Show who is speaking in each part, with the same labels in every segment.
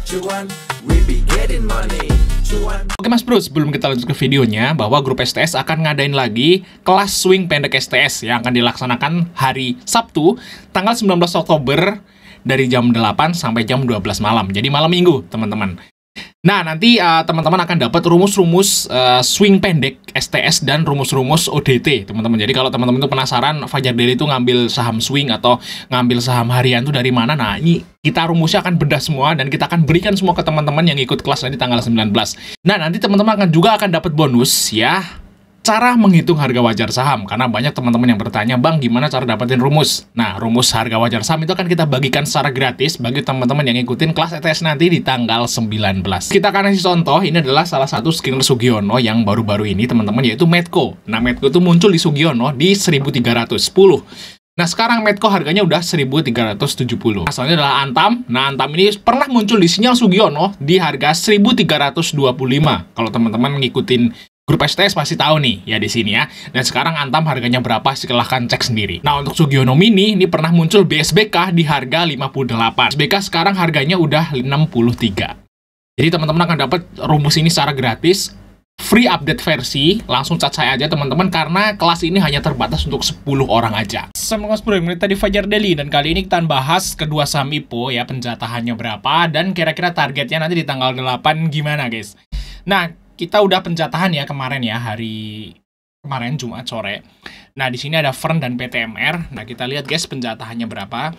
Speaker 1: Cuan, we be getting money.
Speaker 2: Oke Mas Bro, sebelum kita lanjut ke videonya, bahwa grup STS akan ngadain lagi kelas swing pendek STS yang akan dilaksanakan hari Sabtu, tanggal 19 Oktober dari jam 8 sampai jam 12 malam. Jadi malam minggu, teman-teman. Nah, nanti teman-teman akan dapat rumus-rumus swing pendek STS dan rumus-rumus ODT, teman-teman. Jadi kalau teman-teman itu penasaran Fajar Daily itu ngambil saham swing atau ngambil saham harian itu dari mana, nah ini kita rumusnya akan bedah semua dan kita akan berikan semua ke teman-teman yang ikut kelas nanti tanggal 19. Nah, nanti teman-teman akan dapat bonus ya. Cara menghitung harga wajar saham, karena banyak teman-teman yang bertanya, Bang, gimana cara dapetin rumus? Nah, rumus harga wajar saham itu akan kita bagikan secara gratis bagi teman-teman yang ikutin kelas ETS nanti di tanggal 19. Kita akan kasih contoh, ini adalah salah satu screener Sugiono yang baru-baru ini, teman-teman, yaitu Medco. Nah, Medco itu muncul di Sugiono di 1310. Nah, sekarang Medco harganya udah 1370. Asalnya adalah Antam. Nah, Antam ini pernah muncul di sinyal Sugiono di harga 1325. Kalau teman-teman ngikutin grup STS pasti tahu nih ya di sini ya. Dan sekarang Antam harganya berapa? Silahkan cek sendiri. Nah, untuk Sugiono Mini ini pernah muncul BSBK di harga 58. BSBK sekarang harganya udah 63. Jadi teman-teman akan dapat rumus ini secara gratis, free update versi. Langsung chat saya aja teman-teman, karena kelas ini hanya terbatas untuk 10 orang aja. Sama Mas Bro, ini tadi Fajar Daily, dan kali ini kita bahas kedua saham IPO ya, penjatahannya berapa dan kira-kira targetnya nanti di tanggal 8 gimana guys. Nah, kita udah penjatahan ya kemarin ya, hari kemarin Jumat sore. Nah, di sini ada Fern dan PTMR. Nah, kita lihat guys penjatahannya berapa.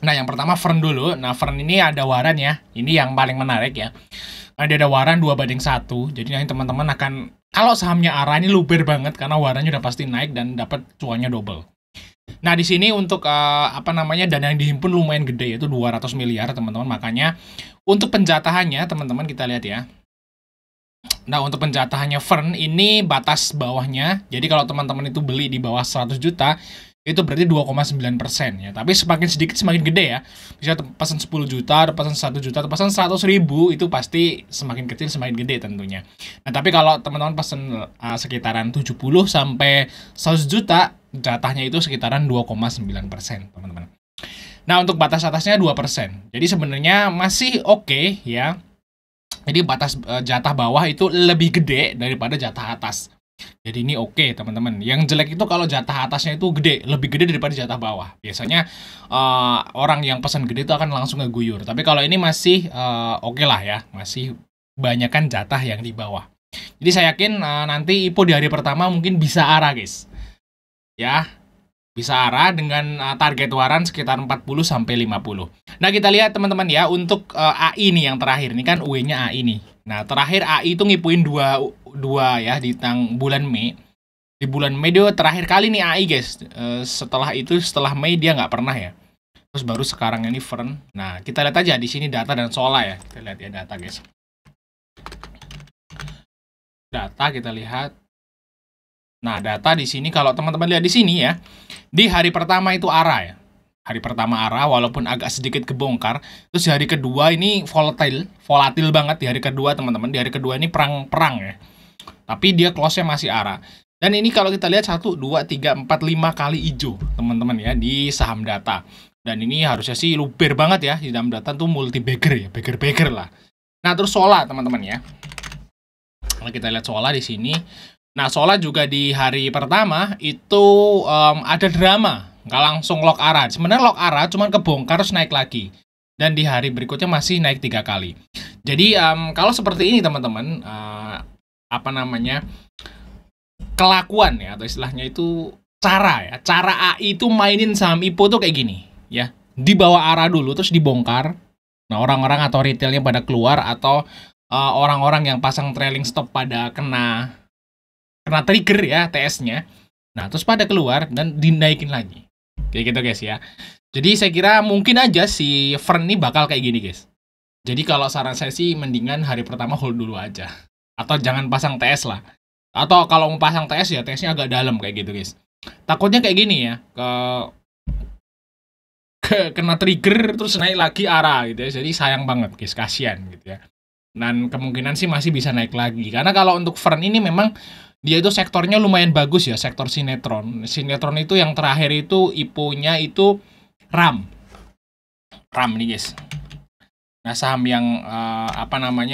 Speaker 2: Nah, yang pertama Fern dulu. Nah, Fern ini ada waran ya. Ini yang paling menarik ya. Nah, dia ada waran 2/1. Jadi nanti teman-teman akan, kalau sahamnya ARA ini luber banget karena warannya udah pasti naik dan dapat cuannya double. Nah, di sini untuk dana yang dihimpun lumayan gede, yaitu 200 miliar teman-teman. Makanya untuk penjatahannya teman-teman kita lihat ya. Nah, untuk penjatahannya Fern ini batas bawahnya. Jadi kalau teman-teman itu beli di bawah 100 juta, itu berarti 2,9% ya. Tapi semakin sedikit semakin gede ya. Bisa pesan 10 juta, pesan 1 juta, atau pesan 100.000, itu pasti semakin kecil semakin gede tentunya. Nah, tapi kalau teman-teman pesan sekitaran 70 sampai 100 juta, jatahnya itu sekitaran 2,9%, teman-teman. Nah, untuk batas atasnya 2%. Jadi sebenarnya masih oke ya. Jadi batas jatah bawah itu lebih gede daripada jatah atas. Jadi ini oke teman-teman. Yang jelek itu kalau jatah atasnya itu gede, lebih gede daripada jatah bawah. Biasanya orang yang pesan gede itu akan langsung ngeguyur. Tapi kalau ini masih oke lah ya, masih banyakkan jatah yang di bawah. Jadi saya yakin nanti IPO di hari pertama mungkin bisa arah guys. Ya, bisa arah dengan target waran sekitar 40 sampai 50. Nah, kita lihat teman-teman ya, untuk AI nih yang terakhir. Ini kan UE-nya AI nih. Nah, terakhir AI itu ngipuin dua ya di bulan Mei. Di bulan Mei dia terakhir kali nih AI guys. Setelah itu, setelah Mei dia nggak pernah ya. Terus baru sekarang ini Fern. Nah, kita lihat aja di sini data dan Sola ya. Kita lihat ya data guys. Data kita lihat. Nah, data di sini kalau teman-teman lihat di sini ya, di hari pertama itu ARA ya. Hari pertama ARA walaupun agak sedikit kebongkar. Terus di hari kedua ini volatil banget di hari kedua teman-teman. Di hari kedua ini perang ya. Tapi dia close-nya masih ARA. Dan ini kalau kita lihat 1, 2, 3, 4, 5 kali hijau teman-teman ya di saham data. Dan ini harusnya sih luber banget ya. Di saham data tuh multi bagger ya, bagger lah. Nah, terus Sola teman-teman ya. Kalau kita lihat Sola di sini. Nah, Sola juga di hari pertama itu ada drama, nggak langsung lock ARA. Sebenarnya lock ARA cuman kebongkar terus naik lagi. Dan di hari berikutnya masih naik 3 kali. Jadi kalau seperti ini teman-teman, kelakuan ya, atau istilahnya itu cara AI itu mainin saham IPO tuh kayak gini ya. Di bawah ARA dulu terus dibongkar. Nah, orang-orang atau retailnya pada keluar, atau orang-orang yang pasang trailing stop pada kena trigger ya TS-nya. Nah, terus pada keluar dan dinaikin lagi. Kayak gitu guys ya. Jadi saya kira mungkin aja si Fern ini bakal kayak gini guys. Jadi kalau saran saya sih mendingan hari pertama hold dulu aja. Atau jangan pasang TS lah. Atau kalau mau pasang TS ya TS-nya agak dalam kayak gitu guys. Takutnya kayak gini ya. Kena trigger terus naik lagi ARA gitu ya. Jadi sayang banget guys, kasihan gitu ya. Dan kemungkinan sih masih bisa naik lagi. Karena kalau untuk Fern ini memang dia itu sektornya lumayan bagus ya, sektor sinetron. Sinetron itu yang terakhir itu IPO-nya itu RAM. RAM nih guys. Nah, saham yang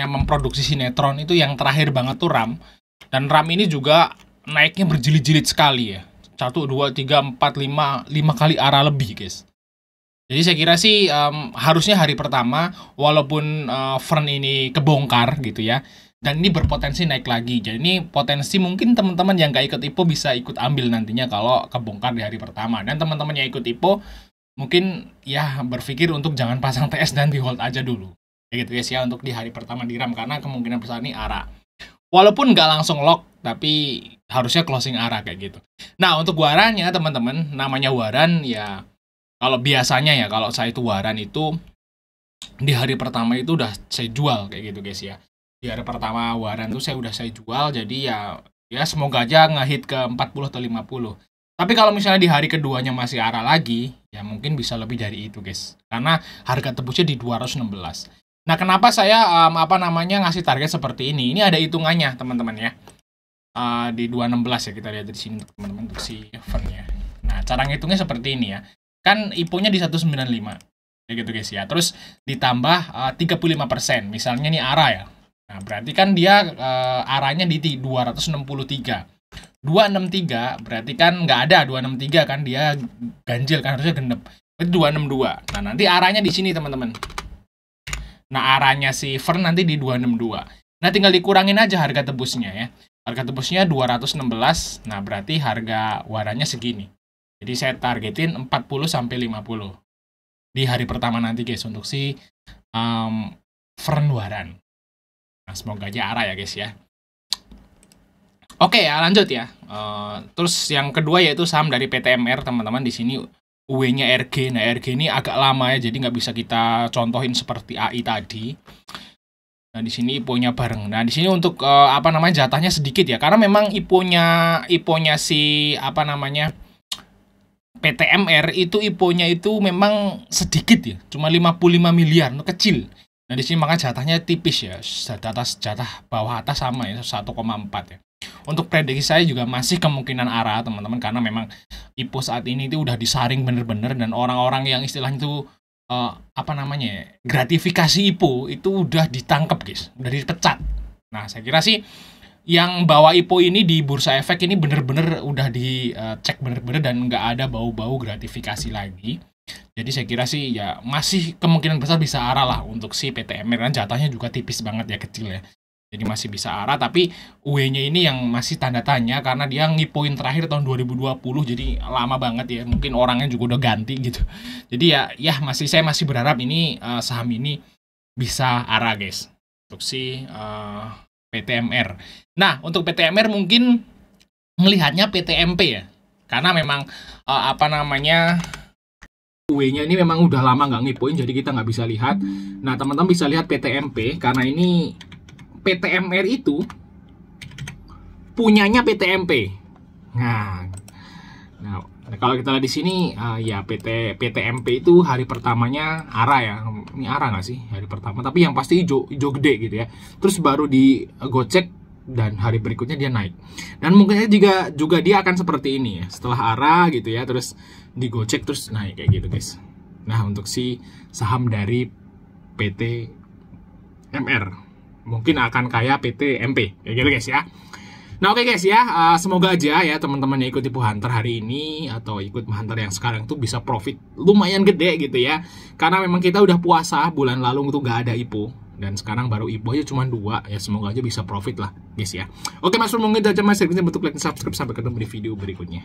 Speaker 2: memproduksi sinetron itu yang terakhir banget tuh RAM. Dan RAM ini juga naiknya berjilid-jilid sekali ya. 1, 2, 3, 4, 5 kali arah lebih guys. Jadi saya kira sih harusnya hari pertama walaupun Fern ini kebongkar gitu ya. Dan ini berpotensi naik lagi. Jadi ini potensi mungkin teman-teman yang gak ikut IPO bisa ikut ambil nantinya kalau kebongkar di hari pertama. Dan teman-teman yang ikut IPO mungkin ya berpikir untuk jangan pasang TS dan di hold aja dulu. Kayak gitu guys ya untuk di hari pertama di RAM karena kemungkinan besar ini ARA. Walaupun nggak langsung lock tapi harusnya closing ARA kayak gitu. Nah, untuk warannya teman-teman, namanya waran ya kalau biasanya ya kalau saya itu waran itu di hari pertama itu udah saya jual kayak gitu guys ya. Di hari pertama waran tuh saya jual jadi ya semoga aja ngehit ke 40 atau 50. Tapi kalau misalnya di hari keduanya masih ARA lagi, ya mungkin bisa lebih dari itu guys. Karena harga tebusnya di 216. Nah, kenapa saya ngasih target seperti ini? Ini ada hitungannya teman-teman ya. Di 216 ya kita lihat di sini teman-teman untuk si Fern-nya. Nah, cara ngitungnya seperti ini ya. Kan IPO-nya di 195. Kayak gitu guys ya. Terus ditambah 35%. Misalnya nih ARA ya. Nah, berarti kan dia ARA-nya di 263. 263 berarti kan nggak ada 263 kan dia ganjil kan harusnya genep. Berarti 262. Nah, nanti arahnya di sini teman-teman. Nah, arahnya si Fern nanti di 262. Nah, tinggal dikurangin aja harga tebusnya ya. Harga tebusnya 216. Nah, berarti harga warannya segini. Jadi saya targetin 40 sampai 50 di hari pertama nanti guys untuk si Fern waran. Nah, semoga aja arah ya guys ya. Oke ya, lanjut ya. Terus yang kedua yaitu saham dari PTMR teman-teman. Di sini UE-nya RG. Nah, RG ini agak lama ya, jadi nggak bisa kita contohin seperti AI tadi. Nah, di sini IPO-nya bareng. Nah, di sini untuk jatahnya sedikit ya, karena memang IPO-nya si PTMR itu IPO-nya itu memang sedikit ya, cuma 55 miliar, kecil. Nah, di sini makanya jatahnya tipis ya, jatah bawah atas sama ya, 1,4 ya. Untuk prediksi saya juga masih kemungkinan ARA teman-teman karena memang IPO saat ini itu udah disaring bener-bener dan orang-orang yang istilahnya itu gratifikasi IPO itu udah ditangkap guys, udah dipecat. Nah, saya kira sih yang bawa IPO ini di Bursa Efek ini bener-bener udah dicek bener-bener dan nggak ada bau-bau gratifikasi lagi. Jadi saya kira sih ya masih kemungkinan besar bisa ARA lah untuk si PTMR, kan jatahnya juga tipis banget ya, kecil ya. Jadi masih bisa ARA, tapi UE-nya ini yang masih tanda tanya karena dia ngipoin terakhir tahun 2020, jadi lama banget ya. Mungkin orangnya juga udah ganti gitu. Jadi ya saya masih berharap ini saham ini bisa ARA guys untuk si PTMR. Nah, untuk PTMR mungkin melihatnya PTMP ya. Karena memang UE-nya ini memang udah lama nggak ngipoin, jadi kita nggak bisa lihat. Nah, teman-teman bisa lihat PTMP karena ini PTMR itu punyanya PTMP. Nah kalau kita lihat di sini ya PTMP itu hari pertamanya ARA ya. Ini ARA nggak sih hari pertama? Tapi yang pasti hijau gede gitu ya. Terus baru digocek dan hari berikutnya dia naik. Dan mungkin juga dia akan seperti ini ya. Setelah ARA gitu ya, terus digocek terus naik kayak gitu guys. Nah, untuk si saham dari PTMR mungkin akan kayak PTMP kayak gitu guys ya. Nah, oke guys ya, semoga aja ya teman-teman yang ikut IPO Hunter hari ini atau ikut Hunter yang sekarang tuh bisa profit lumayan gede gitu ya. Karena memang kita udah puasa bulan lalu tuh gak ada IPO dan sekarang baru IPO aja cuma 2 ya, semoga aja bisa profit lah guys ya. Oke Mas, mungkin aja Mas, bentuk like dan subscribe, sampai ketemu di video berikutnya.